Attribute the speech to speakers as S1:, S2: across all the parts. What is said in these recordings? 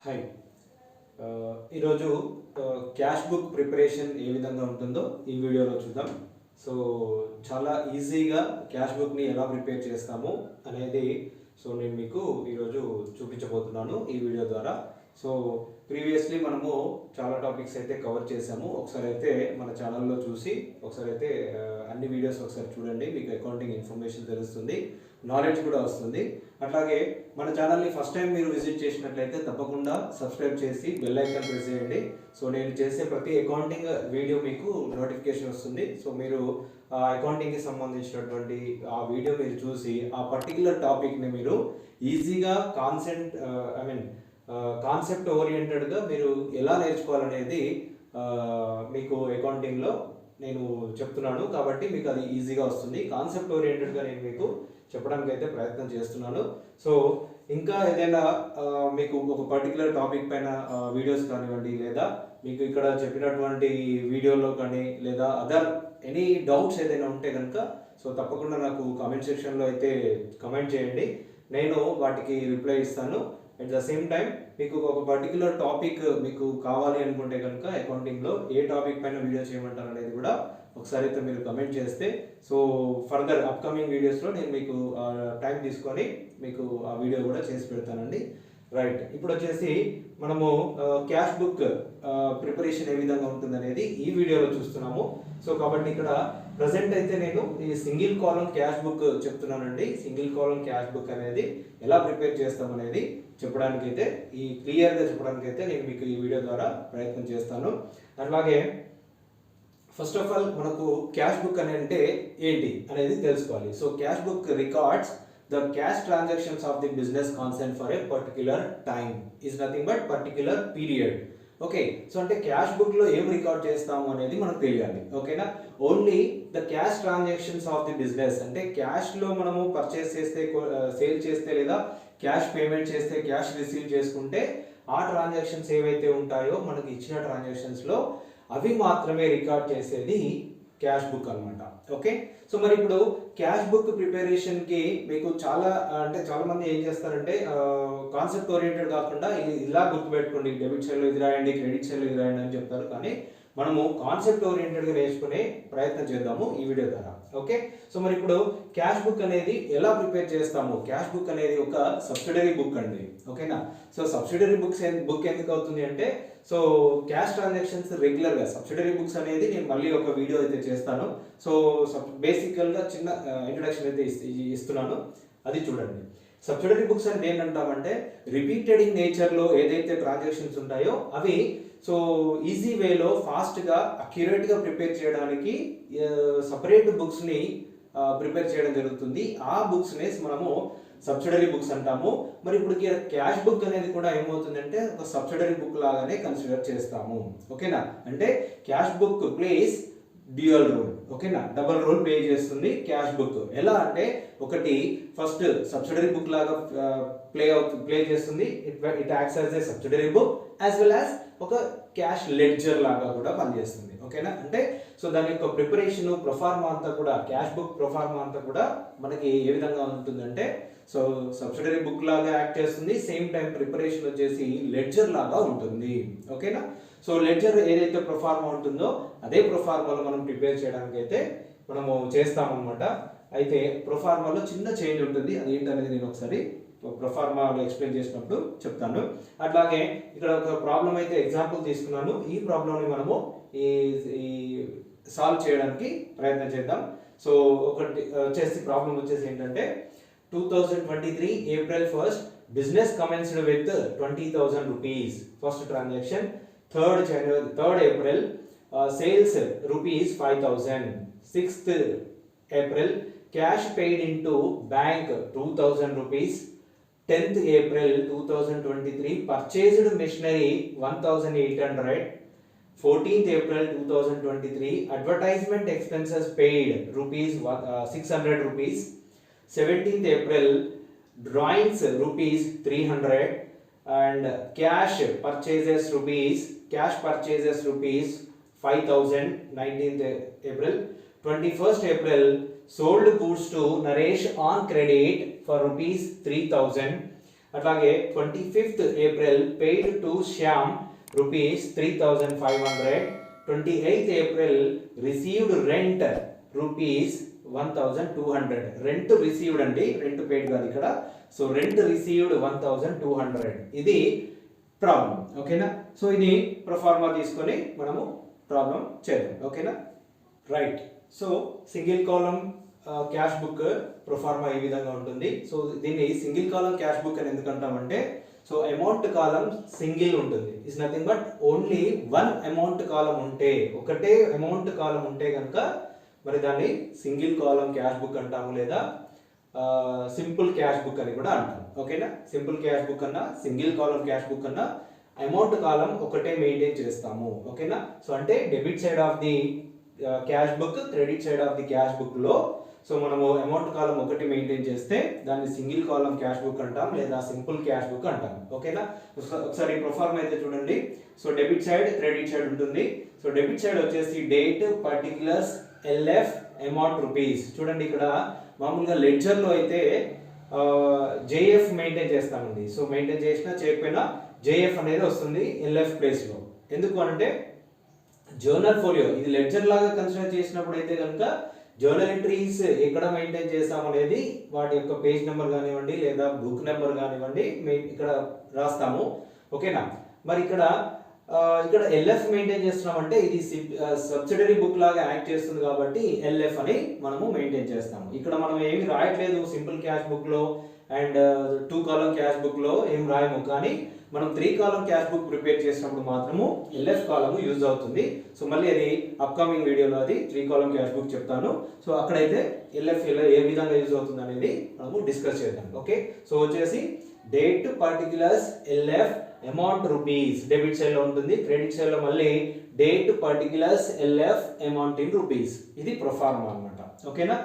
S1: Hi ఈరోజు cash book preparation ఏ విధంగా ఉంటుందో ఈ వీడియోలో చూద్దాం. సో చాలా ఈజీగా క్యాష్ బుక్ని ఎలా ప్రిపేర్ చేస్తాము అనేది నేను మీకు ఈరోజు చూపించబోతున్నాను ఈ వీడియో ద్వారా. సో ప్రీవియస్లీ మనము చాలా టాపిక్స్ అయితే కవర్ చేసాము. ఒకసారి అయితే మన ఛానల్లో చూసి ఒకసారి అయితే అన్ని వీడియోస్ ఒకసారి చూడండి, మీకు అకౌంటింగ్ ఇన్ఫర్మేషన్ తెలుస్తుంది, నాలెడ్జ్ కూడా వస్తుంది. అట్లాగే మన ఛానల్ని ఫస్ట్ టైం మీరు విజిట్ చేసినట్లయితే తప్పకుండా సబ్స్క్రైబ్ చేసి బెల్ ఐకాన్ ప్రెస్ చేయండి. సో నేను చేసే ప్రతి అకౌంటింగ్ వీడియో మీకు నోటిఫికేషన్ వస్తుంది. సో మీరు ఆ అకౌంటింగ్కి సంబంధించినటువంటి ఆ వీడియో మీరు చూసి ఆ పర్టికులర్ టాపిక్ని మీరు ఈజీగా కాన్సెప్ట్ ఓరియంటెడ్గా మీరు ఎలా నేర్చుకోవాలనేది మీకు అకౌంటింగ్లో నేను చెప్తున్నాను, కాబట్టి మీకు అది ఈజీగా వస్తుంది. కాన్సెప్ట్ ఓరియంటెడ్గా నేను మీకు చెప్పడానికి అయితే ప్రయత్నం చేస్తున్నాను. సో ఇంకా ఏదైనా మీకు ఒక పర్టికులర్ టాపిక్ పైన వీడియోస్ కానివ్వండి, లేదా మీకు ఇక్కడ చెప్పినటువంటి వీడియోలో కానీ, లేదా అదర్ ఎనీ డౌట్స్ ఏదైనా ఉంటే కనుక సో తప్పకుండా నాకు కామెంట్ సెక్షన్లో అయితే కమెంట్ చేయండి, నేను వాటికి రిప్లై ఇస్తాను. అట్ ద సేమ్ టైం మీకు ఒక పర్టికులర్ టాపిక్ మీకు కావాలి అనుకుంటే కనుక అకౌంటింగ్లో ఏ టాపిక్ పైన వీడియో చేయమంటారు అనేది కూడా ఒకసారి అయితే మీరు కమెంట్ చేస్తే సో ఫర్దర్ అప్కమింగ్ వీడియోస్లో నేను మీకు టైం తీసుకొని మీకు ఆ వీడియో కూడా చేసి పెడతానండి. రైట్, ఇప్పుడు వచ్చేసి మనము క్యాష్ బుక్ ప్రిపరేషన్ ఏ విధంగా ఉంటుంది అనేది ఈ వీడియోలో చూస్తున్నాము. సో కాబట్టి ఇక్కడ ప్రజెంట్ అయితే నేను ఈ సింగిల్ కాలం క్యాష్ బుక్ చెప్తున్నానండి. సింగిల్ కాలం క్యాష్ బుక్ అనేది ఎలా ప్రిపేర్ చేస్తాం అనేది చెప్పడానికైతే క్లియర్గా చెప్పడానికైతే నేను మీకు ఈ వీడియో ద్వారా ప్రయత్నం చేస్తాను. అట్లాగే ఫస్ట్ ఆఫ్ ఆల్ మనకు క్యాష్ బుక్ అంటే ఏంటి అనేది తెలుసుకోవాలి. So cash book records the cash transactions of the business concerned for a particular time, is nothing but particular period. Okay, so అంటే క్యాష్ బుక్ లో ఏం రికార్డ్ చేస్తాము అనేది మనకు తెలియాలి. ఓకేనా, only the cash transactions of the business అంటే cash లో మనము పర్చేస్ చేస్తే, సేల్ చేస్తే, లేదా క్యాష్ పేమెంట్ చేస్తే, క్యాష్ రిసీవ్ చేసుకుంటే ఆ ట్రాన్సాక్షన్స్ ఏవైతే ఉంటాయో మనకి ఇచ్చిన ట్రాన్సాక్షన్స్ లో అవి మాత్రమే రికార్డ్ చేసేది క్యాష్ బుక్ అనమాట. ఓకే, సో మరి ఇప్పుడు క్యాష్ బుక్ ప్రిపరేషన్కి మీకు చాలా మంది ఏం చేస్తారంటే కాన్సెప్ట్ ఓరియంటెడ్ కాకుండా ఇలా గుర్తుపెట్టుకోండి, డెబిట్ సైడ్లో ఇది రాయండి, క్రెడిట్ సైడ్లో ఇది రాయండి అని చెప్తారు. కానీ మనము కాన్సెప్ట్ ఓరియంటెడ్గా నేర్చుకునే ప్రయత్నం చేద్దాము ఈ వీడియో ద్వారా. ఓకే, సో మరి ఇప్పుడు క్యాష్ బుక్ అనేది ఎలా ప్రిపేర్ చేస్తాము? క్యాష్ బుక్ అనేది ఒక సబ్సిడరీ బుక్ అండి. ఓకేనా, సో సబ్సిడరీ బుక్ ఎందుకు అవుతుంది అంటే సో క్యాష్ ట్రాన్సాక్షన్స్ రెగ్యులర్గా సబ్సిడరీ బుక్స్ అనేది నేను మళ్ళీ ఒక వీడియో అయితే చేస్తాను. సో బేసికల్గా చిన్న ఇంట్రడక్షన్ అయితే ఇస్తున్నాను, అది చూడండి. సబ్సిడరీ బుక్స్ అంటే ఏంటంటామంటే రిపీటెడ్ ఇన్ నేచర్లో ఏదైతే ట్రాన్సాక్షన్స్ ఉంటాయో అవి సో ఈజీ వేలో ఫాస్ట్గా అక్యురేట్గా ప్రిపేర్ చేయడానికి సపరేట్ బుక్స్ని ప్రిపేర్ చేయడం జరుగుతుంది. ఆ బుక్స్ని మనము సబ్సిడరీ బుక్స్ అంటాము. మరి ఇప్పుడు క్యాష్ బుక్ అనేది కూడా ఏమవుతుందంటే ఒక సబ్సిడరీ బుక్ లాగానే కన్సిడర్ చేస్తాము. ఓకేనా, అంటే cash book plays dual role. ఓకేనా, డబుల్ రోల్ ప్లే చేస్తుంది క్యాష్ బుక్. ఎలా అంటే ఒకటి ఫస్ట్ సబ్సిడరీ బుక్ లాగా ప్లే చేస్తుంది, it acts as a subsidiary book as well as ఒక క్యాష్ లెడ్జర్ లాగా కూడా పనిచేస్తుంది. ఓకేనా, అంటే సో దాని యొక్క ప్రిపరేషన్ ప్రొఫార్మా అంతా కూడా, క్యాష్ బుక్ ప్రొఫార్మా అంతా కూడా మనకి ఏ విధంగా ఉంటుందంటే సో సబ్సిడరీ బుక్ లాగా యాక్ట్ చేస్తుంది, సేమ్ టైం ప్రిపరేషన్ వచ్చేసి లెడ్జర్ లాగా ఉంటుంది. ఓకేనా, సో లెడ్జర్ ఏదైతే ప్రొఫార్మా ఉంటుందో అదే ప్రొఫార్మాలో మనం ప్రిపేర్ చేయడానికి అయితే మనము చేస్తామన్నమాట. అయితే ప్రొఫార్మాలో చిన్న చేంజ్ ఉంటుంది, అది ఏంటనేది నేను ఒకసారి ప్రొఫార్మాలో ఎక్స్ప్లెయిన్ చేసినప్పుడు చెప్తాను. అట్లాగే ఇక్కడ ఒక ప్రాబ్లం అయితే ఎగ్జాంపుల్ తీసుకున్నాను, ఈ ప్రాబ్లంని మనము ఈ సాల్వ్ చేయడానికి ప్రయత్నం చేద్దాం. సో ఒకటి వచ్చేసి ప్రాబ్లం వచ్చేసి ఏంటంటే 2023 April 1st business commenced with 20,000 rupees first transaction. 3rd April sales rupees 5,000. 6th April cash paid into bank 2,000 rupees. 10th April 2023 purchased machinery 1,800. 14th April 2023 advertisement expenses paid rupees 600 rupees. 17th April drawings rupees 300 and cash purchases rupees 5,000. 19th April. 21st April sold goods to Naresh on credit for rupees 3,000. అట్లాగే 25th April paid to Shyam rupees 3500. 28th April received rent rupees 1200. Rent received అండి, rent paid కాదు ఇక్కడ. So rent received 1200. ఇది problem. ఓకేనా? So ఇది proforma తీసుకొని మనము problem చేద్దాం. ఓకేనా? రైట్. సో సింగిల్ కాలం క్యాష్ బుక్ ప్రొఫార్మా ఈ విధంగా ఉంటుంది. సో దీన్ని సింగిల్ కాలం క్యాష్ బుక్ అని ఎందుకు అంటామంటే, సో అమౌంట్ కాలం సింగిల్ ఉంటుంది. It's nothing but only one amount column ఉంటే, ఒకటే అమౌంట్ కాలం ఉంటే కనుక మరి దాన్ని సింగిల్ కాలం క్యాష్ బుక్ అంటాము, లేదా సింపుల్ క్యాష్ బుక్ అని కూడా అంటాం. ఓకేనా? సింపుల్ క్యాష్ బుక్ అన్నా సింగిల్ కాలం క్యాష్ బుక్ అన్నా అమౌంట్ కాలం ఒకటే మెయింటైన్ చేస్తాము. ఓకేనా? సో అంటే debit side of the cash book, credit side of the cash book లో సో మనము అమౌంట్ కాలం ఒకటి మెయింటైన్ చేస్తే దాన్ని సింగిల్ కాలం క్యాష్ బుక్ అంటాం, లేదా సింపుల్ క్యాష్ బుక్ అంటాం. ఓకేనా? ఒకసారి ప్రొఫార్మా అయితే చూడండి. So debit side, credit side ఉంటుంది. సో డెబిట్ సైడ్ వచ్చేసి date, particulars, LF, amount rupees. చూడండి ఇక్కడ మామూలుగా లెడ్జర్ లో అయితే జేఎఫ్ మెయింటైన్ చేస్తామండి. సో మెయింటైన్ చేసినా చేయకపోయినా జేఎఫ్ అనేది వస్తుంది ఎల్ఎఫ్ ప్లేస్ లో. ఎందుకు అంటే జర్నల్ ఫోలియో ఇది లెడ్జర్ లాగా కన్సిడర్ చేసినప్పుడు అయితే కనుక జర్నల్ ఎంట్రీస్ ఎక్కడ మెయింటైన్ చేస్తాం అనేది వాటి యొక్క పేజ్ నెంబర్ కానివ్వండి, లేదా బుక్ నెంబర్ కానివ్వండి ఇక్కడ రాస్తాము. ఓకేనా? మరి ఇక్కడ ఎల్ఎఫ్ మెయింటైన్ చేస్తున్నాం అంటే ఇది సబ్సిడరీ బుక్ లాగా యాక్ట్ చేస్తుంది కాబట్టి ఎల్ఎఫ్ అని మనము మెయింటైన్ చేస్తాము. ఇక్కడ మనం ఏమి రాయట్లేదు సింపుల్ క్యాష్ బుక్ లో అండ్ 2 కాలం క్యాష్ బుక్ లో ఏం రాయము, కానీ మనం 3 కాలం క్యాష్ బుక్ ప్రిపేర్ చేసినప్పుడు మాత్రము ఎల్ఎఫ్ కాలం యూజ్ అవుతుంది. సో మళ్ళీ అది అప్కమింగ్ వీడియోలో అది 3 కాలం క్యాష్ బుక్ చెప్తాను. సో అక్కడైతే ఎల్ఎఫ్ ఏ విధంగా యూజ్ అవుతుంది అనేది మనము డిస్కస్ చేద్దాం. ఓకే? సో వచ్చేసి date, particulars, LF, amount rupees debit side లో ఉంటుంది. క్రెడిట్ సైడ్ లో మళ్ళీ date, particulars, LF, amount in rupees. ఇది ప్రొఫార్మా అన్నమాట. ఓకేనా?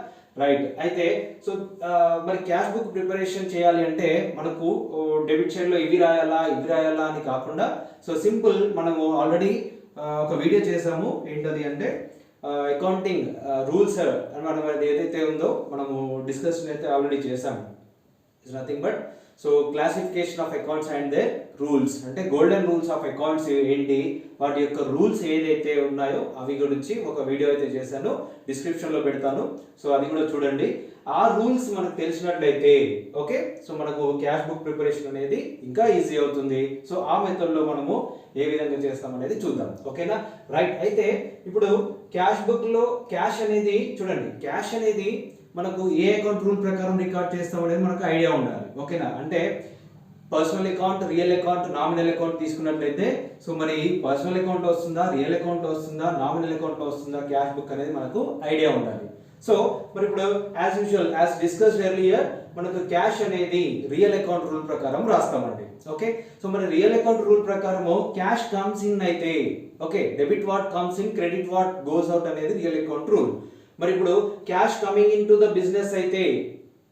S1: రైట్. అయితే సో మరి క్యాష్ బుక్ ప్రిపరేషన్ చేయాలి అంటే మనకు డెబిట్ సైడ్ లో ఇవి రాయాలా అని కాకుండా, సో సింపుల్ మనము ఆల్రెడీ ఒక వీడియో చేసాము. ఏంటది అంటే అకౌంటింగ్ రూల్స్ మనం ఏదైతే ఉందో మనము డిస్కషన్ అయితే ఆల్రెడీ చేసాము. It's nothing but so classification of accounts and their rules, అంటే గోల్డెన్ రూల్స్ ఆఫ్ అకౌంట్స్ ఏంటి, వాటి యొక్క రూల్స్ ఏదైతే ఉన్నాయో అవి గురించి ఒక వీడియో అయితే చేశాను, డిస్క్రిప్షన్ లో పెడతాను. సో అది కూడా చూడండి. ఆ రూల్స్ మనకు తెలిసినట్లయితే ఓకే, సో మనకు క్యాష్ బుక్ ప్రిపరేషన్ అనేది ఇంకా ఈజీ అవుతుంది. సో ఆ మెథడ్ లో మనము ఏ విధంగా చేస్తాం అనేది చూద్దాం. ఓకేనా? రైట్. అయితే ఇప్పుడు క్యాష్ బుక్ లో క్యాష్ అనేది చూడండి, క్యాష్ అనేది మనకు ఏ అకౌంట్ రూల్ ప్రకారం రికార్డ్ చేస్తాం అనేది మనకు ఐడియా ఉండాలి. ఓకేనా? అంటే personal account, real account, nominal account తీసుకున్నట్లయితే సో మరి పర్సనల్ అకౌంట్ వస్తుందా, రియల్ అకౌంట్ వస్తుందా, నామినల్ అకౌంట్ వస్తుందా క్యాష్ బుక్ అనేది మనకు ఐడియా ఉండాలి. సో మరి ఇప్పుడు as usual as discussed earlier మనకు క్యాష్ అనేది రియల్ అకౌంట్ రూల్ ప్రకారం రాస్తామండి. ఓకే, సో మరి రియల్ అకౌంట్ రూల్ ప్రకారము క్యాష్ కమ్స్ ఇన్ అయితే okay, debit what comes in, credit what goes out అనేది రియల్ అకౌంట్ రూల్. మరి ఇప్పుడు cash coming in to the business అయితే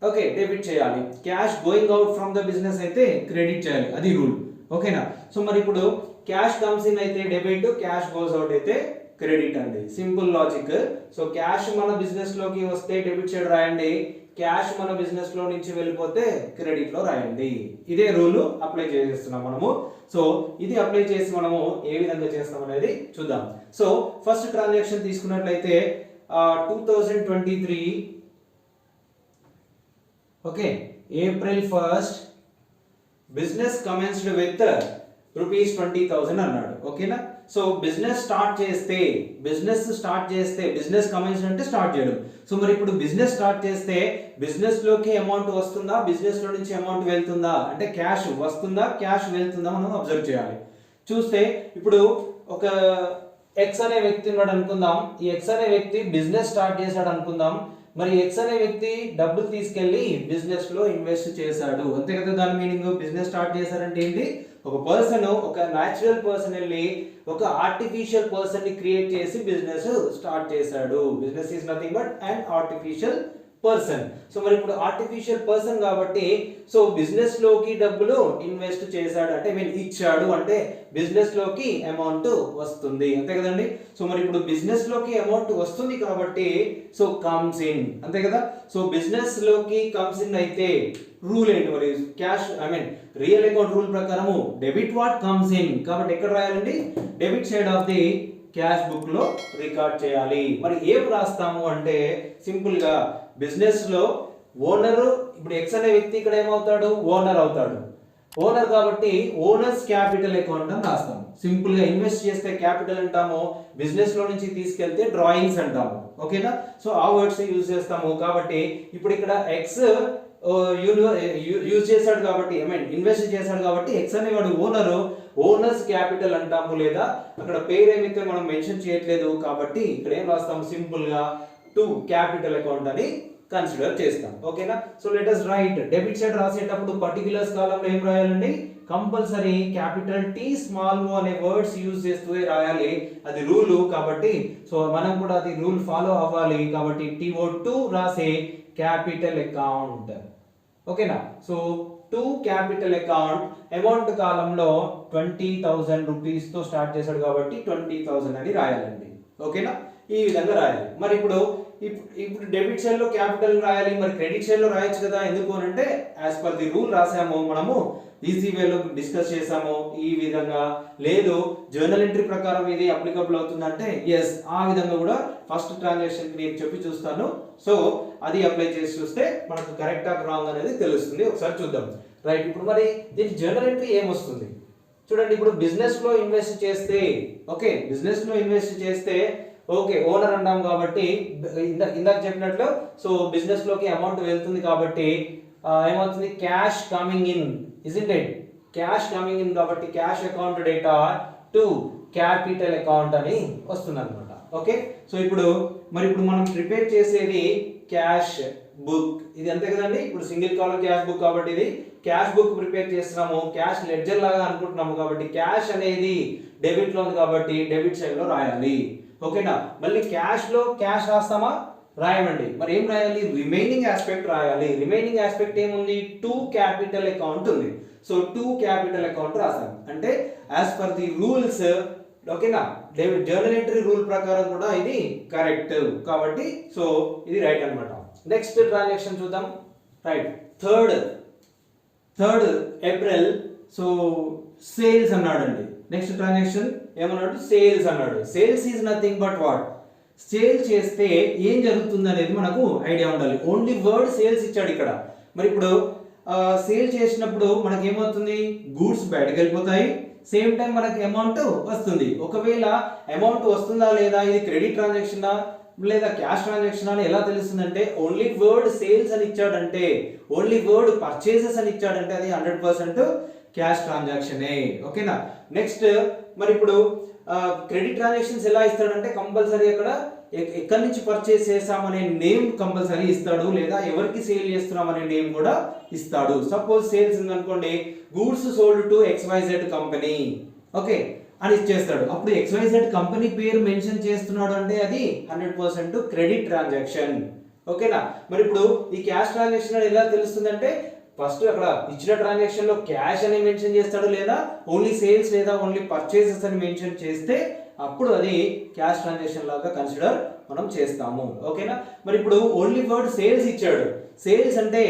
S1: ఓకే డెబిట్ చేయాలి, cash going out from the business అయితే credit చేయాలి, అది రూల్. ఓకేనా? సో మరి ఇప్పుడు క్యాష్ కమ్స్ ఇన్ అయితే డెబిట్, క్యాష్ గోస్ అవుట్ అయితే క్రెడిట్ అండి. Simple logic. సో క్యాష్ మన బిజినెస్ లోకి వస్తే డెబిట్ సైడ్ రాయండి, క్యాష్ మన బిజినెస్ లో నుంచి వెళ్ళిపోతే క్రెడిట్ లో రాయండి. ఇదే రూల్ అప్లై చేస్తున్నాం మనము. సో ఇది అప్లై చేసి మనము ఏ విధంగా చేస్తాం అనేది చూద్దాం. సో ఫస్ట్ ట్రాన్సాక్షన్ తీసుకున్నట్లయితే 2023 okay April 1st business commenced with ₹20,000 అన్నాడు. ఓకేనా? సో బిజినెస్ స్టార్ట్ చేస్తే బిజినెస్ కమెన్స్ అంటే స్టార్ట్ చేయడం. సో మరి ఇప్పుడు బిజినెస్ స్టార్ట్ చేస్తే బిజినెస్ లోకి అమౌంట్ వస్తుందా, బిజినెస్ లో నుంచి అమౌంట్ వెళ్తుందా, అంటే క్యాష్ వస్తుందా, క్యాష్ వెళ్తుందా మనం అబ్జర్వ్ చేయాలి. చూస్తే ఇప్పుడు ఒక ఎక్స్ అనే వ్యక్తి ఉన్నాడు అనుకుందాం. ఈ ఎక్స్ అనే వ్యక్తి బిజినెస్ స్టార్ట్ చేశాడు అనుకుందాం. మరి ఎక్స్ అనే వ్యక్తి డబ్బులు తీసుకెళ్లి బిజినెస్ లో ఇన్వెస్ట్ చేశాడు, అంతే కదా దాని మీనింగ్. బిజినెస్ స్టార్ట్ చేశారంటే ఏంటి, ఒక పర్సన్, ఒక న్యాచురల్ పర్సన్ వెళ్ళి ఒక ఆర్టిఫిషియల్ పర్సన్ ని క్రియేట్ చేసి బిజినెస్ స్టార్ట్ చేశాడు. Business is nothing but and artificial person. So మరి ఇప్పుడు ఆర్టిఫిషియల్ పర్సన్ కాబట్టి సో బిజినెస్ లోకి డబ్బులు ఇన్వెస్ట్ చేశాడు అంటే మీన్ ఇచ్చాడు అంటే బిజినెస్ లోకి అమౌంట్ వస్తుంది అంతే కదండి. సో మరి ఇప్పుడు బిజినెస్ లోకి అమౌంట్ వస్తుంది కాబట్టి సో కమ్స్ ఇన్ అంతే కదా. సో బిజినెస్ లోకి కమ్స్ ఇన్ అయితే రూల్ ఏంటి మరి క్యాష్ రియల్ అకౌంట్ రూల్ ప్రకారము డెబిట్ వాట్ కమ్స్ ఇన్ కాబట్టి ఎక్కడ రాయాలండి debit side of the cash book లో రికార్డ్ చేయాలి. మరి ఏం రాస్తాము అంటే సింపుల్ గా బిజినెస్ లో ఓనర్ ఇప్పుడు ఎక్స్ అనే వ్యక్తి ఇక్కడ ఏమవుతాడు ఓనర్ అవుతాడు. ఓనర్ కాబట్టి ఓనర్స్ క్యాపిటల్ అకౌంట్ అని రాస్తాము. సింపుల్ గా ఇన్వెస్ట్ చేస్తే క్యాపిటల్ అంటాము, బిజినెస్ లో నుంచి తీసుకెళ్తే డ్రాయింగ్స్ అంటాము. ఓకేనా. సో ఆ వర్డ్స్ యూజ్ చేస్తాము. కాబట్టి ఇప్పుడు ఇక్కడ ఎక్స్ యూజ్ చేశాడు కాబట్టి ఇన్వెస్ట్ చేశాడు కాబట్టి ఎక్స్ అనేవాడు ఓనర్స్ క్యాపిటల్ అంటాము. లేదా అక్కడ పేరు ఏమైతే మనం మెన్షన్ చేయట్లేదు కాబట్టి ఇక్కడ ఏం రాస్తాము సింపుల్ గా టు క్యాపిటల్ అకౌంట్ అని కన్సిడర్ చేస్తాం. ఓకేనా. So let us right debit side రాసేటప్పుడు పర్టిక్యులర్స్ కాలంలో ఏం రాయాలండి కంపల్సరీ క్యాపిటల్ టీ స్మాల్ ఓ అనే వర్డ్స్ యూజ్ చేస్తూ రాయాలి. అది రూల్ కాబట్టి సో మనం కూడా అది రూల్ ఫాలో అవ్వాలి. కాబట్టి TO2 రాసే క్యాపిటల్ అకౌంట్. ఓకేనా. So to capital account amount కాలంలో 20,000 రూపీస్ తో స్టార్ట్ చేశాడు కాబట్టి 20,000 అని రాయాలండి. ఓకేనా. ఈ విధంగా రాయాలి. మరి ఇప్పుడు డెబిట్ సైడ్ లో క్యాపిటల్ రాయాలి, మరి క్రెడిట్ సైడ్ లో రాయొచ్చు కదా. ఎందుకు అంటే యాజ్ పర్ ది రూల్ రాసాము, మనము ఈజీ వేలో డిస్కస్ చేసాము. ఈ విధంగా లేదు జర్నల్ ఎంట్రీ ప్రకారం ఇది అప్లికబుల్ అవుతుందంటే ఎస్ ఆ విధంగా కూడా ఫస్ట్ ట్రాన్సాక్షన్ నేను చెప్పి చూస్తాను. సో అది అప్లై చేసి చూస్తే మనకు కరెక్ట్ ఆర్ రాంగ్ అనేది తెలుస్తుంది. ఒకసారి చూద్దాం. రైట్. ఇప్పుడు మరి దీని జర్నల్ ఎంట్రీ ఏమొస్తుంది చూడండి. ఇప్పుడు బిజినెస్ లో ఇన్వెస్ట్ చేస్తే ఓకే బిజినెస్ లో ఇన్వెస్ట్ చేస్తే ఓకే ఓనర్ అన్నాం కాబట్టి ఇందాక చెప్పినట్లు సో బిజినెస్ లోకి అమౌంట్ వెళ్తుంది కాబట్టి ఏమవుతుంది cash coming in isn't it cash coming in కాబట్టి cash account data to capital account అని వస్తుంది అనమాట. ఓకే. సో ఇప్పుడు మనం ప్రిపేర్ చేసేది క్యాష్ బుక్ ఇది అంతే కదండి. ఇప్పుడు సింగిల్ కాలం క్యాష్ బుక్ కాబట్టి ఇది క్యాష్ బుక్ ప్రిపేర్ చేస్తున్నాము. క్యాష్ లెడ్జర్ లాగా అనుకుంటున్నాము కాబట్టి క్యాష్ అనేది డెబిట్ లో ఉంది కాబట్టి డెబిట్ సైడ్ లో రాయాలి. ఓకేనా. మళ్ళీ క్యాష్ లో క్యాష్ రాస్తామా రాయమండి. మరి ఏం రాయాలి రిమైనింగ్ ఆస్పెక్ట్ రాయాలి. రిమైనింగ్ ఆస్పెక్ట్ ఏముంది టు క్యాపిటల్ అకౌంట్ ఉంది. సో టు క్యాపిటల్ అకౌంట్ రాసాం అంటే యాజ్ పర్ ది రూల్స్ ఓకేనా జర్నల్ ఎంట్రీ రూల్ ప్రకారం కూడా ఇది కరెక్ట్ కాబట్టి సో ఇది రైట్ అన్నమాట. నెక్స్ట్ ట్రాన్సాక్షన్ చూద్దాం. Right. Third April so sales అన్నాడండి. నెక్స్ట్ ట్రాన్సాక్షన్ ఏమన్నాడు సేల్స్ అన్నాడు. Sales is nothing but what sale చేస్తే ఏం జరుగుతుంది అనేది మనకు ఐడియా ఉండాలి. ఓన్లీ వర్డ్ సేల్స్ ఇచ్చాడు ఇక్కడ. మరి ఇప్పుడు సేల్ చేసినప్పుడు మనకి ఏమవుతుంది గూడ్స్ బయటకు వెళ్ళిపోతాయి, సేమ్ టైం మనకి అమౌంట్ వస్తుంది. ఒకవేళ అమౌంట్ వస్తుందా లేదా ఇది క్రెడిట్ ట్రాన్సాక్షనా లేదా క్యాష్ ట్రాన్సాక్షన్ అని ఎలా తెలుస్తుంది అంటే ఓన్లీ వర్డ్ సేల్స్ అని ఇచ్చాడంటే ఓన్లీ వర్డ్ పర్చేసెస్ అని ఇచ్చాడంటే అది 100% క్యాష్ ట్రాన్సాక్షనే. ఓకేనా. నెక్స్ట్ మరి ఇప్పుడు క్రెడిట్ ట్రాన్సాక్షన్స్ ఎలా ఇస్తాడంటే కంపల్సరీ అక్కడ ఎక్కడి నుంచి పర్చేస్ చేసామనే నేమ్ కంపల్సరీ ఇస్తాడు లేదా ఎవరికి సేల్ చేస్తున్నాం అనే నేమ్ కూడా ఇస్తాడు. సపోజ్ సేల్స్ ఉందనుకోండి goods sold to XYZ company okay అని ఇచ్చేస్తాడు. అప్పుడు XYZ కంపెనీ పేరు మెన్షన్ చేస్తున్నాడు అంటే అది 100% క్రెడిట్ ట్రాన్సాక్షన్. ఓకేనా. మరి ఇప్పుడు ఈ క్యాష్ ట్రాన్సాక్షన్ ఎలా తెలుస్తుందంటే ఫస్ట్ అక్కడ ఇచ్చిన ట్రాన్సాక్షన్ లో క్యాష్ అని మెన్షన్ చేస్తాడు లేదా ఓన్లీ సేల్స్ లేదా ఓన్లీ పర్చేసెస్ అని మెన్షన్ చేస్తే అప్పుడు అది క్యాష్ ట్రాన్సాక్షన్ లాగా కన్సిడర్ మనం చేస్తాము. ఓకేనా. మరి ఇప్పుడు ఓన్లీ వర్డ్ సేల్స్ ఇచ్చాడు. సేల్స్ అంటే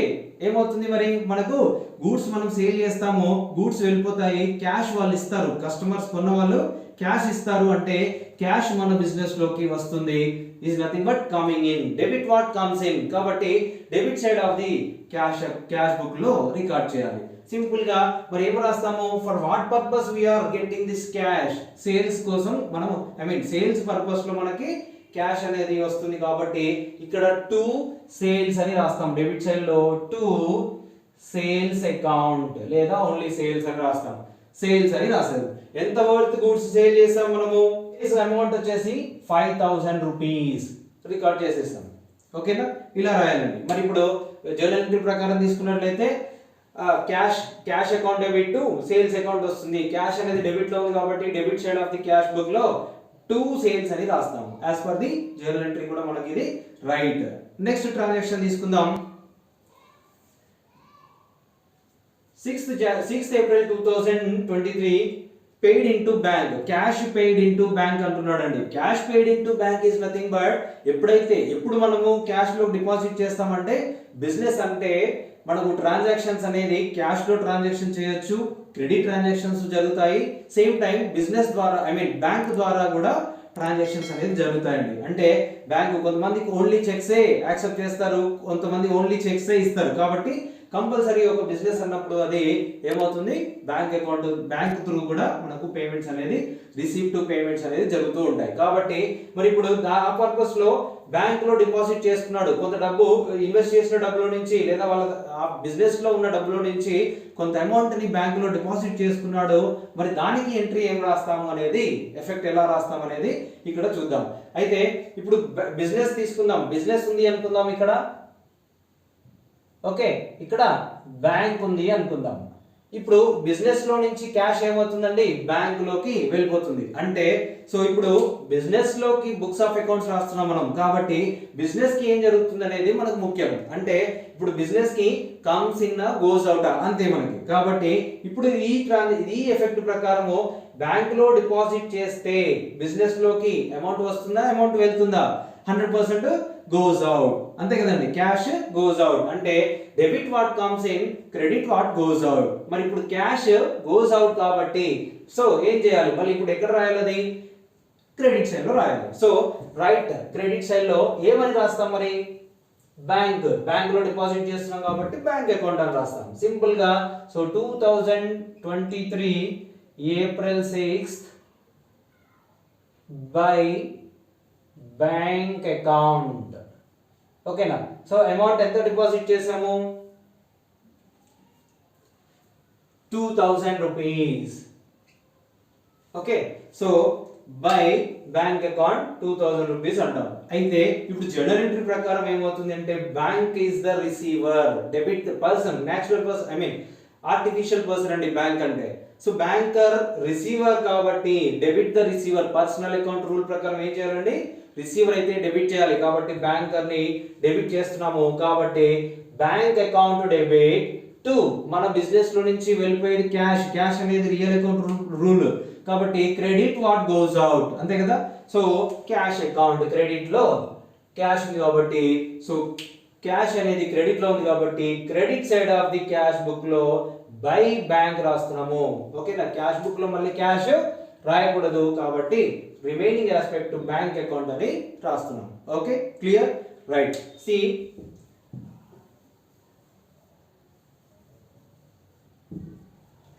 S1: ఏమవుతుంది మరి మనకు గూడ్స్ మనం సేల్ చేస్తాము, గూడ్స్ వెళ్ళిపోతాయి, క్యాష్ వాళ్ళు ఇస్తారు, కస్టమర్స్ కొన్న వాళ్ళు క్యాష్ ఇస్తారు అంటే క్యాష్ మన బిజినెస్ లోకి వస్తుంది. Is nothing but coming in. Debit what comes in కాబట్టి debit side of the cash book లో రికార్డ్ చేయాలి. సింపుల్ గా మరి ఏం రాస్తాము for what purpose we are getting this cash sales కోసం మనం సేల్స్ పర్పస్ లో మనకి క్యాష్ అనేది వస్తుంది కాబట్టి ఇక్కడ టు సేల్స్ అని రాస్తాం. డెబిట్ సైడ్ లో టు సేల్స్ అకౌంట్ లేదా ఓన్లీ సేల్స్ అని రాస్తాం. సేల్స్ అని రాశారు. ఎంత వర్త్ గూడ్స్ సేల్ చేస్తాం మనము అమౌంట్ వచ్చేసి 5,000 రూపీస్ రికార్డ్ చేసేస్తాం. ఓకేనా. ఇలా రాయాలండి. మరి ఇప్పుడు జర్నల్ ఎంట్రీ ప్రకారం తీసుకున్నట్లయితే cash account debit to sales account వస్తుంది. క్యాష్ అనేది డెబిట్ లో ఉంది కాబట్టి debit side of the cash book లో టు సేల్స్ అని రాస్తాము. As per the journal entry కూడా మనకి ఇది రైట్. నెక్స్ట్ ట్రాన్సాక్షన్ తీసుకుందాం. 6th April 2023 paid into bank, cash paid into bank అంటున్నాడండి. Cash paid into bank is nothing but ఎప్పుడు మనము క్యాష్ లో డిపాజిట్ చేస్తామంటే బిజినెస్ అంటే మనకు ట్రాన్సాక్షన్స్ అనేది క్యాష్ లో ట్రాన్సాక్షన్ చేయొచ్చు, క్రెడిట్ ట్రాన్సాక్షన్స్ జరుగుతాయి, సేమ్ టైం బిజినెస్ ద్వారా బ్యాంక్ ద్వారా కూడా ట్రాన్సాక్షన్స్ అనేది జరుగుతాయండి. అంటే బ్యాంకు కొంతమందికి ఓన్లీ చెక్సే యాక్సెప్ట్ చేస్తారు, కొంతమంది ఓన్లీ చెక్సే ఇస్తారు. కాబట్టి కంపల్సరీ ఒక బిజినెస్ అన్నప్పుడు అది ఏమవుతుంది, బ్యాంక్ అకౌంట్ బ్యాంక్ త్రూ కూడా మనకు పేమెంట్స్ అనేది రిసీవ్ టు పేమెంట్స్ అనేది జరుగుతూ ఉంటాయి. కాబట్టి మరి ఇప్పుడు ఆ పర్పస్ లో బ్యాంక్ లో డిపాజిట్ చేసుకున్నాడు, కొంత డబ్బు ఇన్వెస్ట్ చేసిన డబ్బులో నుంచి లేదా వాళ్ళ ఆ బిజినెస్ లో ఉన్న డబ్బులో నుంచి కొంత అమౌంట్ ని బ్యాంక్ లో డిపాజిట్ చేసుకున్నాడు. మరి దానికి ఎంట్రీ ఏం రాస్తాము అనేది, ఎఫెక్ట్ ఎలా రాస్తాం అనేది ఇక్కడ చూద్దాం. అయితే ఇప్పుడు బిజినెస్ తీసుకుందాం, బిజినెస్ ఉంది అనుకుందాం, ఇక్కడ ఓకే, ఇక్కడ బ్యాంక్ ఉంది అనుకుందాం. ఇప్పుడు బిజినెస్ లో నుంచి క్యాష్ ఏమవుతుందండి, బ్యాంక్ లోకి వెళ్ళిపోతుంది. అంటే సో ఇప్పుడు బిజినెస్ లోకి బుక్స్ ఆఫ్ అకౌంట్స్ రాస్తున్నాం మనం, కాబట్టి బిజినెస్ కి ఏం జరుగుతుంది అనేది మనకు ముఖ్యం. అంటే ఇప్పుడు బిజినెస్ కి కమ్స్ ఇన్ గోస్ అవుట్ అంతే మనకి. కాబట్టి ఇప్పుడు ఈ ఎఫెక్ట్ ప్రకారము బ్యాంక్ లో డిపాజిట్ చేస్తే బిజినెస్ లోకి అమౌంట్ వస్తుందా, అమౌంట్ వెళ్తుందా, 100% గోస్ అవుట్, అంతే కదండి. క్యాష్ గోస్ అవుట్ అంటే debit what comes in, credit what goes out. మరి ఇప్పుడు క్యాష్ గోస్ అవుట్ కాబట్టి సో ఏం చేయాలి, మళ్ళీ ఇప్పుడు ఎక్కడ రాయాలి, అది క్రెడిట్ సైడ్ లో రాయాలి. సో రైట్, క్రెడిట్ సైడ్ లో ఏమని రాస్తాం, మరి బ్యాంక్ లో డిపాజిట్ చేస్తున్నాం కాబట్టి బ్యాంక్ అకౌంట్ అని రాస్తాం సింపుల్ గా. So 2023 April 6th by bank account. ఓకేనా, సో అమౌంట్ ఎంత డిపాజిట్ చేసాము, 2000 rupees. Okay, so by bank account 2000 rupees అంటాం. అయితే ఇప్పుడు జనరల్ ఎంట్రీ ప్రకారం ఏమవుతుంది అంటే bank is the receiver, debit person, natural person artificial person అండి బ్యాంక్ అంటే. సో బ్యాంకర్ రిసీవర్ కాబట్టి debit the receiver, personal account rule ప్రకారం ఏం చేయాలండి, రిసీవర్ అయితే డెబిట్ చేయాలి. కాబట్టి బ్యాంకర్ ని డెబిట్ చేస్తున్నాము కాబట్టి బ్యాంక్ అకౌంట్ డెబిట్ టు, మన బిజినెస్ లో నుంచి వెళ్ళిపోయేది క్యాష్ అనేది రియల్ అకౌంట్ రూల్ కాబట్టి క్రెడిట్ వాట్ గోస్ అవుట్, అంతే కదా. సో క్యాష్ అకౌంట్, క్రెడిట్ లో క్యాష్ ఉంది కాబట్టి సో క్యాష్ అనేది క్రెడిట్ లో ఉంది కాబట్టి credit side of the cash book లో బై బ్యాంక్ రాస్తున్నాము. ఓకేనా, క్యాష్ బుక్ లో మళ్ళీ క్యాష్ రాయకూడదు కాబట్టి రిమైనింగ్ ఆస్పెక్ట్ బ్యాంక్ అకౌంట్ అని రాస్తున్నాం. Okay, clear, right. See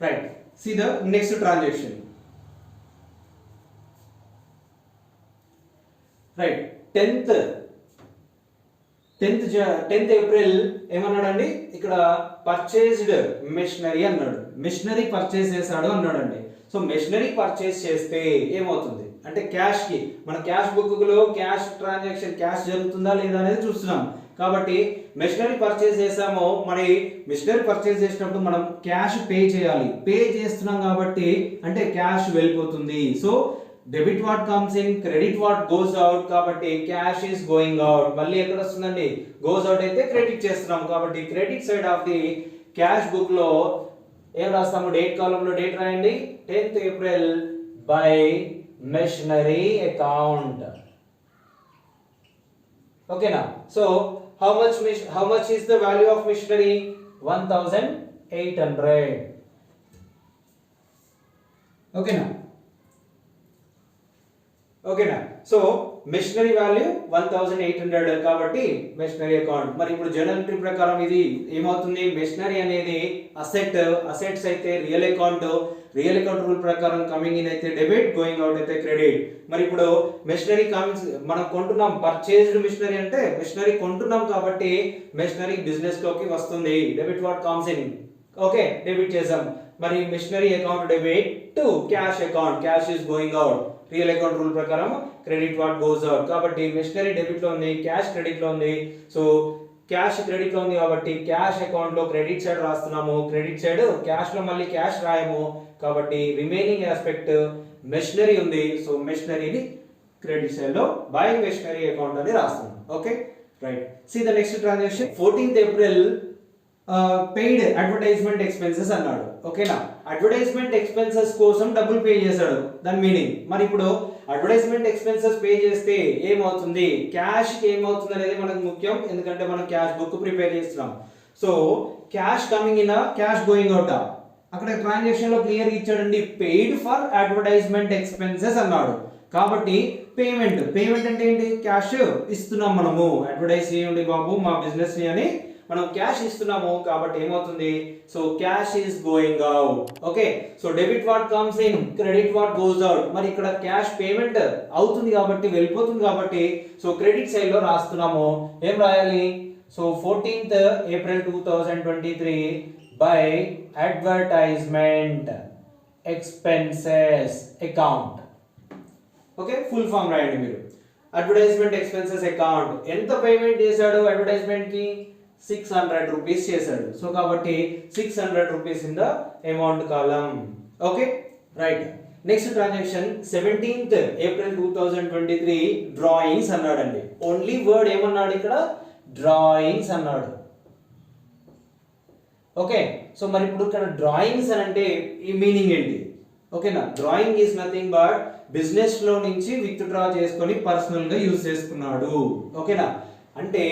S1: right, see the next transaction. Right, 10th April ఏమన్నాడండి, ఇక్కడ పర్చేస్డ్ మెషినరీ అన్నాడు, మెషినరీ పర్చేస్ చేశాడు అన్నాడండి. సో మెషినరీ పర్చేస్ చేస్తే ఏమవుతుంది అంటే క్యాష్ కి, మన క్యాష్ బుక్ లో క్యాష్ ట్రాన్సాక్షన్ క్యాష్ జరుగుతుందా లేదా అనేది చూస్తున్నాం. కాబట్టి మెషినరీ పర్చేస్ చేసాము, మరి మెషినరీ పర్చేస్ చేసినప్పుడు మనం క్యాష్ పే చేయాలి, పే చేస్తున్నాం కాబట్టి అంటే క్యాష్ వెళ్ళిపోతుంది. So debit what comes in, credit what goes out కాబట్టి క్యాష్ ఈస్ గోయింగ్ అవుట్. మళ్ళీ ఎక్కడ వస్తుందండి, గోస్ అవుట్ అయితే క్రెడిట్ చేస్తున్నాం కాబట్టి credit side of the cash book లో ఏం రాస్తాము, డేట్ కాలం లో డేట్ రాయండి, 10th April by machinery account. ఓకేనా, so how much is the value of machinery, 1800. ఓకేనా, సో మెషినరీ వాల్యూ 1800 కాబట్టి మెషినరీ అకౌంట్. మరి ఇప్పుడు జనరల్ ఎంట్రీ ప్రకారం ఇది ఏమవుతుంది, మెషినరీ అనేది అసెట్స్ అయితే రియల్ అకౌంట్ రూల్ ప్రకారం కమింగ్ ఇన్ అయితే డెబిట్, గోయింగ్ అవుట్ అయితే క్రెడిట్. మరి ఇప్పుడు మెషినరీ కమింగ్స్ మనం కొంటున్నాం, పర్చేస్డ్ మెషినరీ అంటే మెషినరీ కొంటున్నాం కాబట్టి మెషినరీ బిజినెస్ లోకి వస్తుంది, debit what comes in. Okay, debit చేసాం. మరి machinery account debit to cash account, cash is going out, real account rule ప్రకారం క్రెడిట్ వాట్ గోస్ అవుట్. కాబట్టి మెషినరీ డెబిట్ లో ఉంది, క్యాష్ క్రెడిట్ లో ఉంది. సో క్యాష్ క్రెడిట్ లో ఉంది కాబట్టి క్యాష్ అకౌంట్ లో క్రెడిట్ సైడ్ రాస్తున్నాము, క్రెడిట్ సైడ్ క్యాష్ లో మళ్ళీ క్యాష్ రాయము కాబట్టి రిమైనింగ్ ఆస్పెక్ట్ మెషినరీ ఉంది. సో మెషినరీని క్రెడిట్ సైడ్ లో బై మెషినరీ అకౌంట్ అని రాస్తున్నాం. Okay, right. See the next transaction 14th April paid advertisement expenses అన్నాడు. ఓకేనా, అడ్వర్టైజ్మెంట్ ఎక్స్పెన్సెస్ కోసం డబ్బులు పే చేశాడు, దాని మీనింగ్. మరి ఇప్పుడు అడ్వర్టైజ్మెంట్ ఎక్స్పెన్సెస్ పే చేస్తే ఏమవుతుంది, క్యాష్ కి ఏమవుతుంది అనేది మనకు ముఖ్యం, ఎందుకంటే మనం క్యాష్ బుక్ ప్రిపేర్ చేస్తున్నాం. So cash coming in, cash going out. అక్కడ ట్రాన్సాక్షన్ లో క్లియర్ ఇచ్చాడండి, పెయిడ్ ఫర్ అడ్వర్టైజ్మెంట్ ఎక్స్పెన్సెస్ అన్నాడు. కాబట్టి పేమెంట్ అంటే ఏంటి, క్యాష్ ఇస్తున్నాం మనము, అడ్వర్టైజ్ చేయండి బాబు మా బిజినెస్ ని అని మనం క్యాష్ ఇస్తున్నాము, కాబట్టి ఏమవుతుంది, so cash is going out. Okay, so debit what comes in, credit what goes out. మరి ఇక్కడ క్యాష్ పేమెంట్ అవుతుంది కాబట్టి, వెళ్ళిపోతుంది కాబట్టి, సో క్రెడిట్ సైడ్ లో రాస్తున్నాము. ఏం రాయాలి, so 14th April 2023 by advertisement expenses account. Okay, full form రాయండి మీరు. అడ్వర్టైజ్మెంట్ ఎక్స్పెన్సెస్ అకౌంట్ ఎంత పేమెంట్ చేశాడు అడ్వర్టైజ్మెంట్ కి, 600 రూపీస్ చేశాడు. సో కాబట్టి 600 rupees in the amount column. Okay, right. Next transaction 17th April 2023 drawings అన్నాడండి. ఓన్లీ వర్డ్ ఏమన్నాడు ఇక్కడ, డ్రాయింగ్స్ అన్నాడు. ఓకే, సో మరి ఇప్పుడు ఇక్కడ డ్రాయింగ్స్ అని అంటే ఈ మీనింగ్ ఏంటి, ఓకేనా, drawing is nothing but business లో నుంచి విత్ డ్రా చేసుకొని పర్సనల్ గా యూజ్ చేసుకున్నాడు. ఓకేనా, అంటే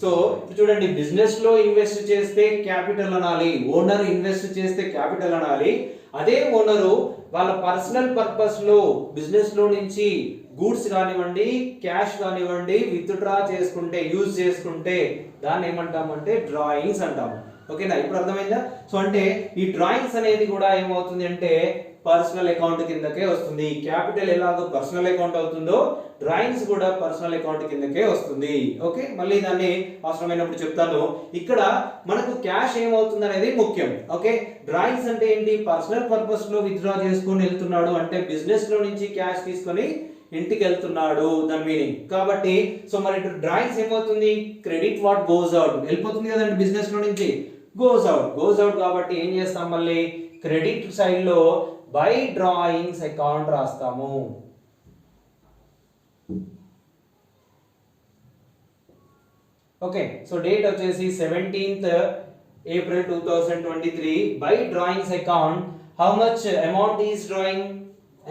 S1: సో ఇప్పుడు చూడండి, బిజినెస్ లో ఇన్వెస్ట్ చేస్తే క్యాపిటల్ అనాలి, ఓనర్ ఇన్వెస్ట్ చేస్తే క్యాపిటల్ అనాలి. అదే ఓనరు వాళ్ళ పర్సనల్ పర్పస్ లో బిజినెస్ లో నుంచి గూడ్స్ కానివ్వండి, క్యాష్ కానివ్వండి విత్ డ్రా చేసుకుంటే, యూజ్ చేసుకుంటే దాన్ని ఏమంటామంటే డ్రాయింగ్స్ అంటాము. ఓకేనా, ఇప్పుడు అర్థమైందా. సో అంటే ఈ డ్రాయింగ్స్ అనేది కూడా ఏమవుతుంది అంటే పర్సనల్ అకౌంట్ కిందకే వస్తుంది. క్యాపిటల్ ఎలాగో పర్సనల్ అకౌంట్ అవుతుందో డ్రాయింగ్స్ కూడా పర్సనల్ అకౌంట్ కిందకే వస్తుంది. ఓకే, మళ్ళీ దాన్ని అవసరమైనప్పుడు చెప్తాను. ఇక్కడ మనకు క్యాష్ ఏమవుతుంది అనేది ముఖ్యం. ఓకే, డ్రాయింగ్స్ అంటే ఏంటి, పర్సనల్ పర్పస్ లో విత్డ్రా చేసుకొని వెళ్తున్నాడు, అంటే బిజినెస్ లో నుంచి క్యాష్ తీసుకొని ఇంటికి వెళ్తున్నాడు, దాని మీనింగ్. కాబట్టి సో మరి డ్రాయింగ్స్ ఏమవుతుంది, క్రెడిట్ వాట్ గోస్ అవుట్, వెళ్ళిపోతుంది కదండి బిజినెస్ లో నుంచి, గోస్ అవుట్ కాబట్టి ఏం చేస్తాం, మళ్ళీ క్రెడిట్ సైడ్ లో బై డ్రాయింగ్స్ అకౌంట్ రాస్తాము. ఓకే, సో డేట్ వచ్చేసి 17th April 2023 by drawings account. How much amount is drawing,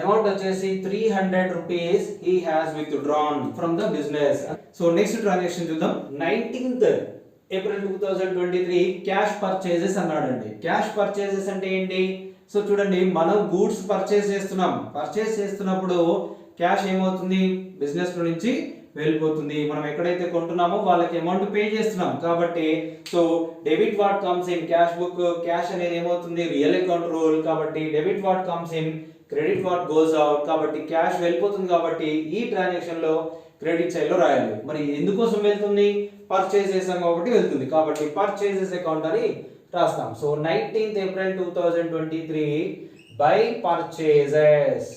S1: amount వచ్చేసి 300 rupees he has withdrawn from the business. So next transaction చూద్దాం. 19th April 2023 cash purchases అన్నాడండి. Cash purchases అంటే ఏంటి, so చూడండి, మనం goods purchase చేస్తున్నప్పుడు cash ఏమవుతుంది, business లో నుంచి వెళ్ళిపోతుంది. మనం ఎక్కడైతే కొంటున్నామో వాళ్ళకి అమౌంట్ పే చేస్తున్నాం కాబట్టి, so debit what comes in, cash book, cash అనేది ఏమవుతుంది రియల్ అకౌంట్ రూల్ కాబట్టి debit what comes in, credit what goes out. కాబట్టి క్యాష్ వెళ్ళిపోతుంది కాబట్టి ఈ ట్రాన్సాక్షన్ లో క్రెడిట్ సైడ్ లో రాయాలి. మరి ఎందుకోసం వెళ్తుంది, పర్చేస్ చేసాం కాబట్టి వెళ్తుంది, కాబట్టి పర్చేసెస్ అకౌంట్ అని రాస్తాం. So 19th April 2023 by purchases,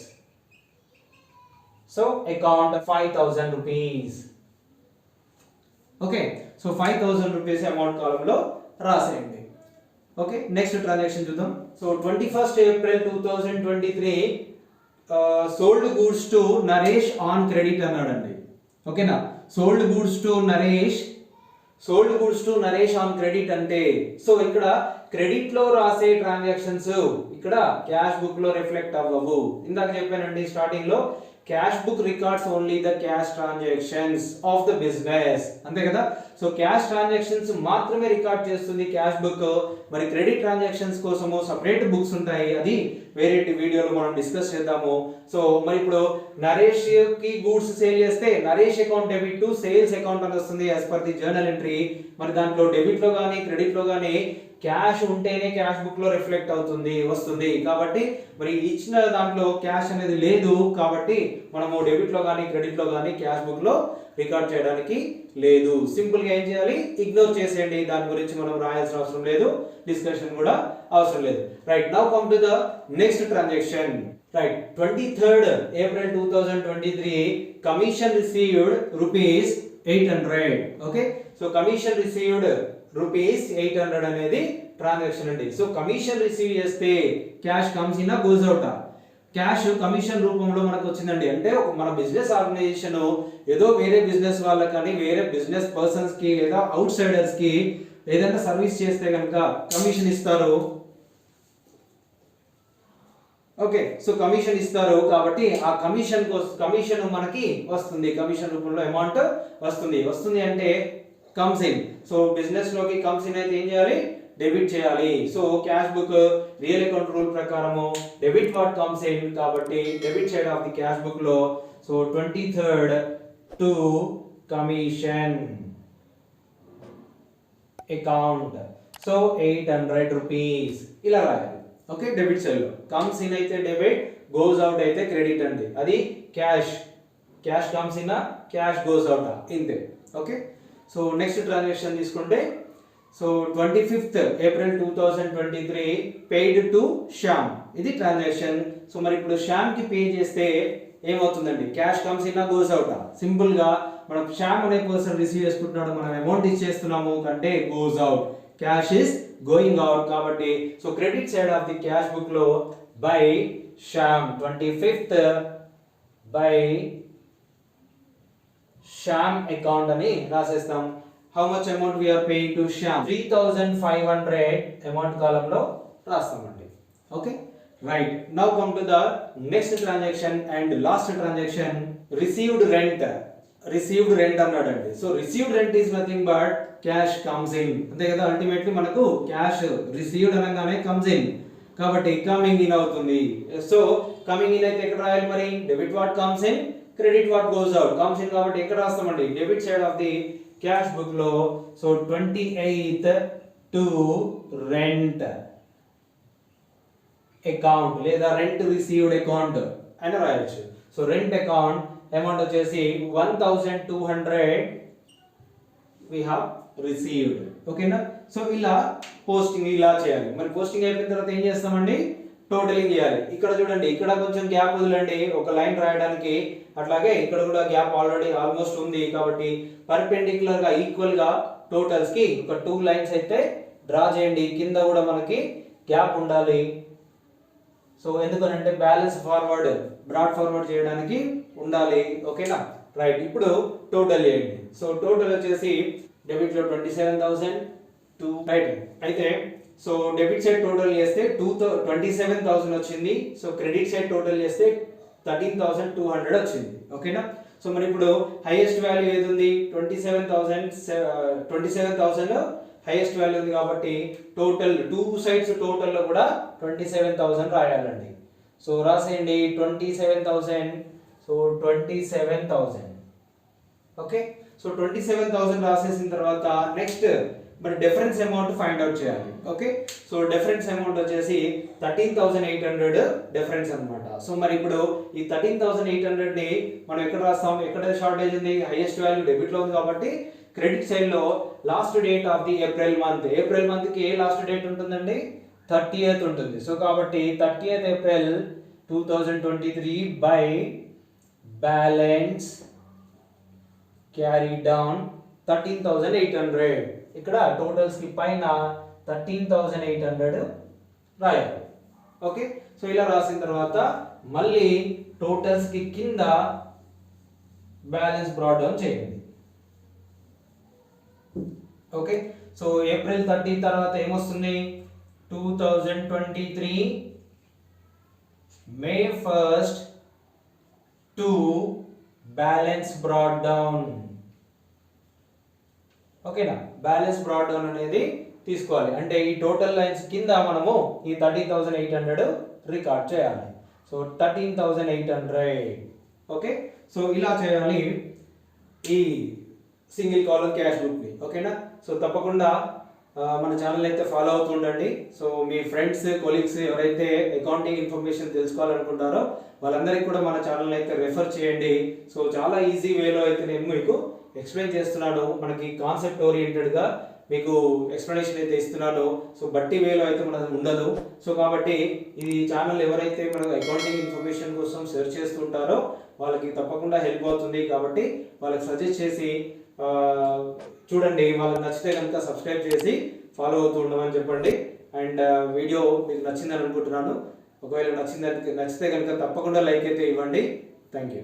S1: so account 5000 rupees. Okay, so 5000 rupees amount కాలంలో రాసేయండి. ఓకే, నెక్స్ట్ ట్రాన్సాక్షన్ చూద్దాం. So 21st April 2023 sold goods to Naresh on credit అన్నాడండి. ఓకేనా, sold goods to Naresh on credit అంటే, సో ఇక్కడ credit లో రాసే ట్రాన్సాక్షన్స్ ఇక్కడ cash book లో రిఫ్లెక్ట్ అవ్వవు. ఇందాక చెప్పానండి స్టార్టింగ్ లో, cash book records only the cash transactions of the business, అంతే కదా. సో క్యాష్ ట్రాన్సాక్షన్స్ మాత్రమే రికార్డ్ చేస్తుంది క్యాష్ బుక్. మరి క్రెడిట్ ట్రాన్సాక్షన్స్ కోసము సెపరేట్ బుక్స్ ఉంటాయి, అది వేరే వీడియోలో మనం డిస్కస్ చేద్దాము. సో మరి ఇప్పుడు నరేష్ కి గూడ్స్ సేల్ చేస్తే Naresh account debit to sales account అని వస్తుంది as per the journal entry. మరి దాంట్లో డెబిట్ లో కానీ క్రెడిట్ లో కానీ క్యాష్ ఉంటేనే క్యాష్ బుక్ లో రిఫ్లెక్ట్ వస్తుంది. కాబట్టి మరి ఇచ్చిన దాంట్లో క్యాష్ అనేది లేదు కాబట్టి మనము డెబిట్ లో కానీ క్రెడిట్ లో కానీ క్యాష్ బుక్ లో రికార్డ్ చేయడానికి లేదు. సింపుల్ గా ఏం చేయాలి, ఇగ్నోర్ చేసేయండి, దాని గురించి మనం రాయాల్సిన అవసరం లేదు, డిస్కషన్ కూడా అవసరం లేదు. Right, now come to the next transaction. Right, 23rd April 2023 commission received rupees 800. Okay, so commission received rupees 800 అనేది ట్రాన్సాక్షన్ అండి. సో కమిషన్ రిసీవ్ చేస్తే cash comes in goes out. Cash commission రూపంలో మనకు వచ్చిందండి. అంటే మన బిజినెస్ ఆర్గనైజేషన్ ఏదో వేరే బిజినెస్ వాళ్ళకి కానీ వేరే బిజినెస్ పర్సన్స్ కి లేదా అవుట్ సైడర్స్ కి ఏదైనా సర్వీస్ చేస్తే కనుక కమిషన్ ఇస్తారు. ఓకే, సో కమిషన్ ఇస్తారు కాబట్టి ఆ కమిషన్ మనకి వస్తుంది, కమిషన్ రూపంలో అమౌంట్ వస్తుంది అంటే కమ్స్ ఇన్. సో బిజినెస్ లోకి కమ్స్ ఇన్ అయితే ఏం చేయాలి, డెబిట్ చేయాలి. So cash book real account rule ప్రకారము డెబిట్ వాట్ కమ్స్ ఇన్ కాబట్టి debit side of the cash book లో so 23rd to commission account so 800 rupees ఇలా రాయాలి. ఓకే, డెబిట్ సైడ్ లో కమ్స్ ఇన్ అయితే డెబిట్, గోస్ అవుట్ అయితే credit అండి. అది cash comes in, cash goes out ఇంతే. ఓకే, సో నెక్స్ట్ ట్రాన్సాక్షన్ తీసుకుంటే so 25th April 2023 paid to Shyam, ఇది ట్రాన్సాక్షన్. సో మరి ఇప్పుడు శ్యామ్ కి పే చేస్తే ఏమవుతుందండి, cash comes in goes out. Simple గా మనం శ్యామ్ అనే పర్సన్ రిసీవ్ చేసుకుంటున్నాడు, మనం అమౌంట్ ఇచ్చేస్తున్నాము అంటే goes out, cash is going out కాబట్టి so credit side of the cash book లో by Shyam 25th by Shyam account అని రాసేస్తాం. How much amount we are paying to Shyam 3500 amount కాలంలో రాస్తామండి. Okay, right. Now come to the next transaction and last transaction, received rent అన్నాడండి. So received rent is nothing but cash comes in, అంతే కదా. Ultimately మనకు cash received అనగానే comes in కాబట్టి coming in అవుతుంది. So coming in అయితే ఎక్కడ రాయాలి మరి, debit what comes in, credit what goes out. Comes in కాబట్టి ఎక్కడ రాస్తామండి, debit side of the cash book లో so 28th to rent account లేదా రెంట్ రిసీవ్డ్ అకౌంట్ అని రాయొచ్చు. సో రెంట్ అకౌంట్ అమౌంట్ వచ్చేసి 1200 we have received. ఓకేనా, so ఇలా పోస్టింగ్ ఇలా చేయాలి. మరి పోస్టింగ్ అయిపోయిన తర్వాత ఏం చేస్తామండి, టోటలింగ్ చేయాలి. ఇక్కడ చూడండి, ఇక్కడ కొంచెం గ్యాప్ వదలండి ఒక లైన్ రాయడానికి, అట్లాగే ఇక్కడ కూడా గ్యాప్ ఆల్రెడీ ఆల్మోస్ట్ ఉంది కాబట్టి పర్పెండిక్యులర్ గా ఈక్వల్ గా టోటల్స్ కి ఒక 2 లైన్స్ అయితే డ్రా చేయండి. కింద కూడా మనకి గ్యాప్ ఉండాలి. సో ఎందుకనంటే బ్యాలెన్స్ ఫార్వర్డ్ బ్రాడ్ ఫార్వర్డ్ చేయడానికి ఉండాలి. ఓకేనా, రైట్. ఇప్పుడు టోటల్ చేయండి. సో టోటల్ వచ్చేసి డెబిట్ లో 27,000 టు రైట్ అయితే సో డెబిట్ సైడ్ టోటల్ చేస్తే 27,000 వచ్చింది. సో క్రెడిట్ సైడ్ టోటల్ చేస్తే 13,200 వచ్చింది. ఓకేనా, సో మరి ఇప్పుడు హైయెస్ట్ వాల్యూ ఏది ఉంది, 27,000 హైయెస్ట్ వాల్యూ ఉంది కాబట్టి టోటల్ 2 సైడ్స్ టోటల్ లో కూడా 27,000 రాయాలండి. సో రాసేయండి 27,000. సో 27,000. ఓకే, సో 27,000 రాసేసిన తర్వాత నెక్స్ట్ మరి డిఫరెన్స్ అమౌంట్ ఫైండ్ అవుట్ చేయాలి. ఓకే, సో డిఫరెన్స్ అమౌంట్ వచ్చేసి 13,800 డిఫరెన్స్ అన్నమాట. సో మరి ఇప్పుడు ఈ 13,800 ని మనం ఎక్కడ రాస్తాం, ఎక్కడ షార్టేజ్ ఉంది, హైయెస్ట్ వాల్యూ డెబిట్ లో ఉంది కాబట్టి క్రెడిట్ సైడ్ లో last date of the April month కి ఏ లాస్ట్ డేట్ ఉంటుందండి, 30th ఉంటుంది. సో కాబట్టి 30th April 2023 by balance carry down 13,800. ఇక్కడ టోటల్స్ కి పైన 13,800 రాయాలి. ఓకే, సో ఇలా రాసిన తర్వాత మళ్ళీ టోటల్స్ కి కింద బ్యాలెన్స్ బ్రాడ్ డౌన్ చేయండి. ఓకే, సో ఏప్రిల్ 30 తర్వాత ఏమొస్తుంది, 2023 మే 1st to balance broad down. ఓకేనా, బ్యాలెన్స్ బ్రాడ్ డౌన్ అనేది తీసుకోవాలి. అంటే ఈ టోటల్ లైన్స్ కింద మనము ఈ 13,800 రికార్డ్ చేయాలి. సో 13,800. ఓకే, సో ఇలా చేయాలి ఈ సింగిల్ కాలమ్ క్యాష్ బుక్ ని. ఓకేనా, సో తప్పకుండా మన ఛానల్ అయితే ఫాలో అవుతూ ఉండండి. సో మీ ఫ్రెండ్స్ కొలీగ్స్ ఎవరైతే అకౌంటింగ్ ఇన్ఫర్మేషన్ తెలుసుకోవాలనుకుంటారో వాళ్ళందరికీ కూడా మన ఛానల్ అయితే రెఫర్ చేయండి. సో చాలా ఈజీ వేలో అయితే నేను మీకు ఎక్స్ప్లెయిన్ చేస్తున్నాను. మనకి కాన్సెప్ట్ ఓరియంటెడ్ గా మీకు ఎక్స్ప్లెనేషన్ అయితే ఇస్తున్నాను. సో బట్టి వేలో అయితే మనది ఉండదు. సో కాబట్టి ఈ ఛానల్ ఎవరైతే మనకు అకౌంటింగ్ ఇన్ఫర్మేషన్ కోసం సెర్చ్ చేస్తుంటారో వాళ్ళకి తప్పకుండా హెల్ప్ అవుతుంది. కాబట్టి వాళ్ళకి సజెస్ట్ చేసి చూడండి, వాళ్ళకి నచ్చితే కనుక సబ్స్క్రైబ్ చేసి ఫాలో అవుతూ ఉండమని చెప్పండి. అండ్ వీడియో మీకు నచ్చిందని అనుకుంటున్నాను. ఒకవేళ నచ్చితే కనుక తప్పకుండా లైక్ అయితే ఇవ్వండి. Thank you.